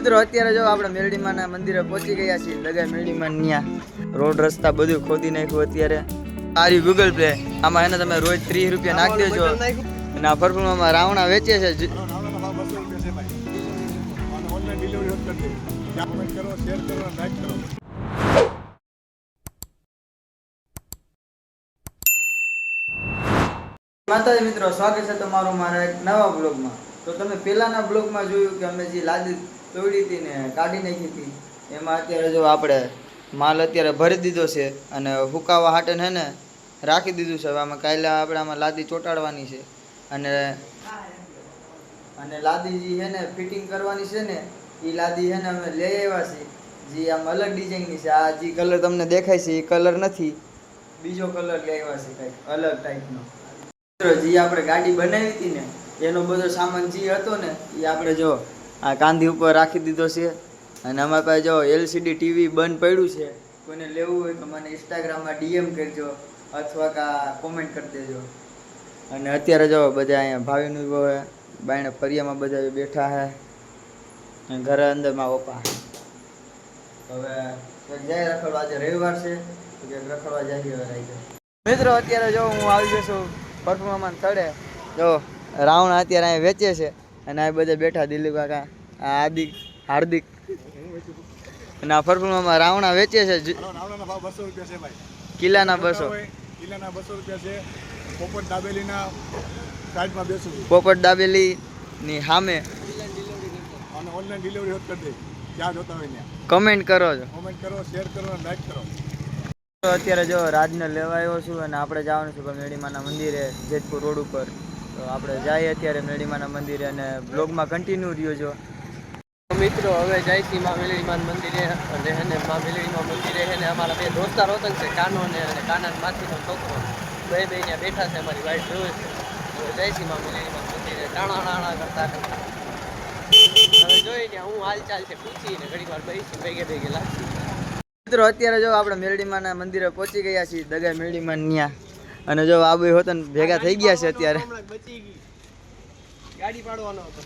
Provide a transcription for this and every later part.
મિત્રો અત્યારે જો આપણે મેરડીમાના મંદિરે પહોંચી ગયા છીએ. દગા મેરડીમાન ન્યા રોડ રસ્તા બધું ખોદી નાખ્યું અત્યારે. આરી ગૂગલ પે આમાં એને તમે રોજ 30 રૂપિયા નાખી દેજો. અને આ પરફ્યુમમાં રાવણા વેચે છે. માતાજી મિત્રો, સ્વાગત છે તમારું મારા એક નવા બ્લોગમાં. તો તમે પહેલાના બ્લોગમાં જોયું કે અમે જે લાદી તોડી હતી ને કાઢી નાખી હતી, એમાં અત્યારે જો આપણે માલ અત્યારે ભરી દીધો છે અને હુકાવા હાટે છે ને રાખી દીધું છે. હવે આમાં કાલે આપણે આમાં લાદી ચોંટાડવાની છે અને લાદી જે છે ને ફિટિંગ કરવાની છે ને, એ લાદી છે ને અમે લઈ આવ્યા છીએ. જે આમ અલગ ડિઝાઇનની છે. આ જે કલર તમને દેખાય છે એ કલર નથી, બીજો કલર લઈ આવ્યા છે કંઈક અલગ ટાઈપનો. જે આપણે ગાડી બનાવી હતી ને એનો બધો સામાન જે હતો ને એ આપણે જો આ કાંધી ઉપર રાખી દીધો છે. અને અમારી પાસે જો LCD ટીવી બંધ પડ્યું છે. કોઈને લેવું હોય તો મને ઇન્સ્ટાગ્રામમાં DM કરજો અથવા કા કોમેન્ટ કરી દેજો. અને અત્યારે જો બધા અહીંયા ભાવિનું બાયણે ફરિયામાં બધા બેઠા છે અને ઘરે અંદરમાં ઓપા. હવે જાય રખડવા, આજે રવિવાર છે તો ક્યાંક રખડવા જાય હવે રાઈ. મિત્રો અત્યારે જો હું આવી ગયો છું પરફ્યુમમાં થડે. જો રાવણા અત્યારે અહીંયા વેચે છે અને આ બધા બેઠા દિલીપ કાકા, આ હાર્દિક અને આ પરફ્યુમમાં રાવણા વેચે છે. રાવણાના ભાવ 200 રૂપિયા છે ભાઈ. કિલ્લાના 200 રૂપિયા છે. પોપટ દાબેલીના સાઈડમાં બેસું. પોપટ દાબેલી ની સામે અને ઓનલાઈન ડિલિવરી હોત કરી દે. ક્યાં જોતા હોય ત્યાં કમેન્ટ કરો છો. કોમેન્ટ કરો, શેર કરો અને લાઈક કરો. તો અત્યારે જો રાજને લેવા આવ્યો છું અને આપણે જવાનું છું મેરડીમાના મંદિરે, જેતપુર રોડ ઉપર. તો આપણે જઈએ અત્યારે મેરડીમાના મંદિરે અને બ્લોગમાં કન્ટિન્યુ રહ્યો છો. મિત્રો હવે જાય છે માં મેરડીમાન મંદિરે. અને એને માં મેરડીમાન મંદિરે એને અમારા બે દોસ્તાર હોતા છે, કાનો ને અને કાનાનો માથીનો છોકરો, બે ત્યાં બેઠા છે. અમારી વાઈફ જોવે છે. હવે જાય છે માં મેરડીમાન મંદિરે ટાણા કરતા હવે જોઈને હું હાલચાલ છે પૂછીને ઘડી વાર બેસી ભેગે લાગશે. મિત્રો અત્યારે જો આપણે મેરડીમાના મંદિરે પહોંચી ગયા છીએ. દગા મેરડીમાન ન્યા અને જો આ બે હોતન ભેગા થઈ ગયા છે અત્યારે. ગાડી પાડવાનો હતો.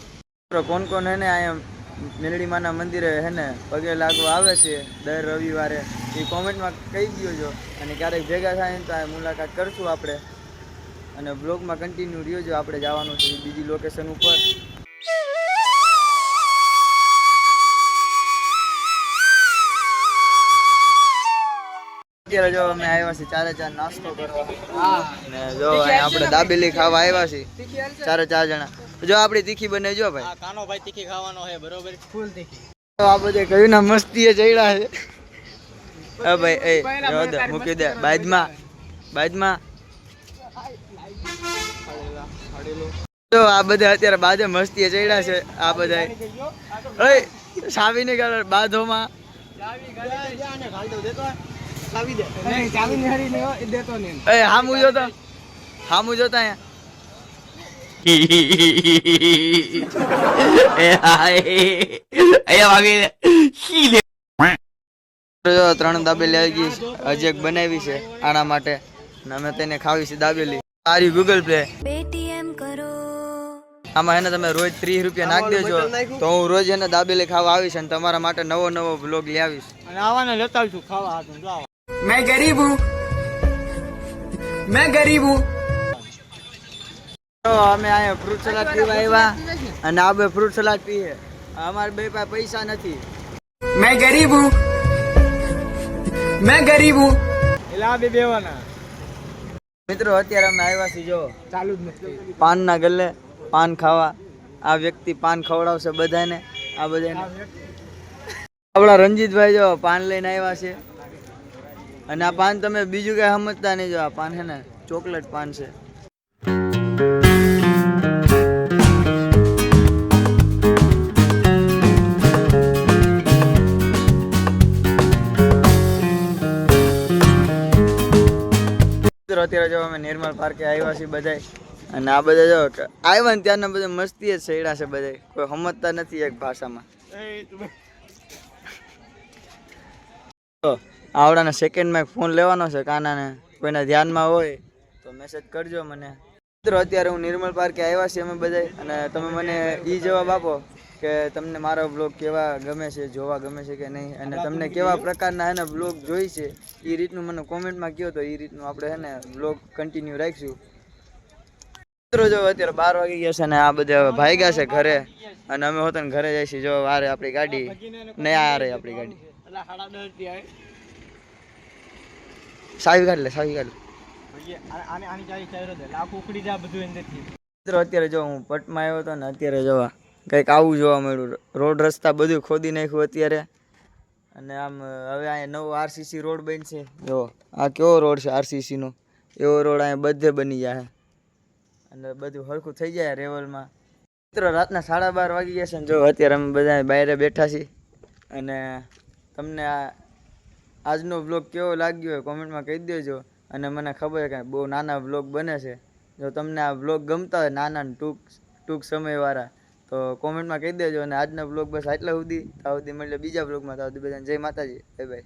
કોણ હે ને અહીંયા મેરડીમાના મંદિરે હે ને પગે લાગવા આવે છે દર રવિવારે, એ કોમેન્ટમાં કહી દો છો. અને ક્યારેક ભેગા થાય ને તો આ મુલાકાત કરશું આપણે. અને બ્લોગમાં કન્ટિન્યુ રહ્યો છો. આપણે જવાનું છે બીજી લોકેશન ઉપર. અત્યારે જો અમે આવ્યા છીએ 4 નાસ્તો કરવા. અને જો આપણે દાબેલી ખાવા આવ્યા છીએ 4 જણા. જો આપણી તીખી બનાવજો ભાઈ. કાનો ભાઈ તીખી ખાવાનો છે બરોબર, ફૂલ તીખી. તો આ બધે કયું ના મસ્તીએ ચડ્યા છે. હા ભાઈ એ મૂકી દે બાજમાં. તો આ બધા અત્યારે બાજે મસ્તીએ ચડ્યા છે. આ બધા ઓય સાવી ને ગાળ બાધોમાં હામું જોતા અહીંયા 3 દાબેલી આવી ગઈ. હજી એક બનાવી છે આના માટે અને અમે તેને ખાવી છે દાબેલી. સારી ગૂગલ પે આમાં એને તમે રોજ 30 રૂપિયા નાખી દેજો તો હું રોજ એને દાબેલી ખાવા આવીશ અને તમારા માટે નવો બ્લોગ લઈ આવીશ. અને આવાને લેતા આવીશું ખાવા હાથું. જો मैं गरीब हूँ. તો અમે આયા ફ્રૂટ સલાડ પીવા આવ્યા અને આ બે ફ્રૂટ સલાડ પીએ. અમારે બે પાસે પૈસા નથી. मैं गरीब हूँ. એટલે આ બે બેવાના. મિત્રો અત્યારે અમે આવ્યા છીએ જો ચાલુ જ નથી પાનના ગલ્લે પાન ખાવા. આ વ્યક્તિ પાન ખવડાવશે બધાને. આ બધાને આપણા રંજીતભાઈ જો પાન લઈને આવ્યા છે. અને આ પાન તમે બીજું કઈ સમજતા નહીં. જો આ પાન છે ને ચોકલેટ પાન છે. અત્યારે જો અમે નિર્મલ પાર્કે આવ્યા છીએ બધા. અને આ બધા જો આવ્યા ને ત્યારના બધા મસ્તી જ છેડા છે બધા. કોઈ સમજતા નથી એક ભાષામાં. આવડાના સેકન્ડમાં એક ફોન લેવાનો છે કાનાને. કોઈના ધ્યાનમાં હોય તો મેસેજ કરજો મને. મિત્રો અત્યારે હું નિર્મલ પાર્કે આવ્યા છીએ અમે બધા. અને તમે મને જવાબ આપો કે તમને મારો બ્લોગ કેવા ગમે છે, જોવા ગમે છે કે નહીં, અને તમને કેવા પ્રકારના હે ને બ્લોગ જોઈ છે એ રીતનું મને કોમેન્ટમાં કહો, તો એ રીતનું આપણે હે ને બ્લોગ કન્ટિન્યુ રાખીશું. મિત્રો જો અત્યારે 12 વાગી ગયા છે ને આ બધા હવે ભાગ્યા છે ઘરે, અને અમે હોતા ને ઘરે જઈશું. જો આ રે આપણી ગાડી, ને આ રે આપણી ગાડી. સાવી કાઢ લે, સાવી કાઢ લે. મિત્રો અત્યારે જો હું પટમાં આવ્યો હતો ને અત્યારે જોવા કંઈક આવું જોવા મળ્યું. રોડ રસ્તા બધું ખોદી નાખ્યું અત્યારે, અને આમ હવે અહીંયા નવો આરસીસી રોડ બનશે. જો આ કેવો રોડ છે આરસીસી નો, એવો રોડ અહીંયા બધે બની જાય અને બધું હરખું થઈ જાય લેવલમાં. મિત્રો રાતના 12:30 વાગી ગયા છે ને જો અત્યારે અમે બધા બહાર બેઠા છીએ. અને તમને આજનો બ્લોગ કેવો લાગ્યો હોય કોમેન્ટમાં કહી દેજો. અને મને ખબર છે કે બહુ નાના બ્લોગ બને છે. જો તમને આ બ્લોગ ગમતા હોય નાના ટૂંક સમયવાળા, તો કોમેન્ટમાં કહી દેજો. અને આજનો બ્લોગ બસ આટલા સુધી. ત્યાં સુધી મળીએ બીજા બ્લોગમાં. ત્યાં સુધી બધાને જય માતાજી, બાય બાય.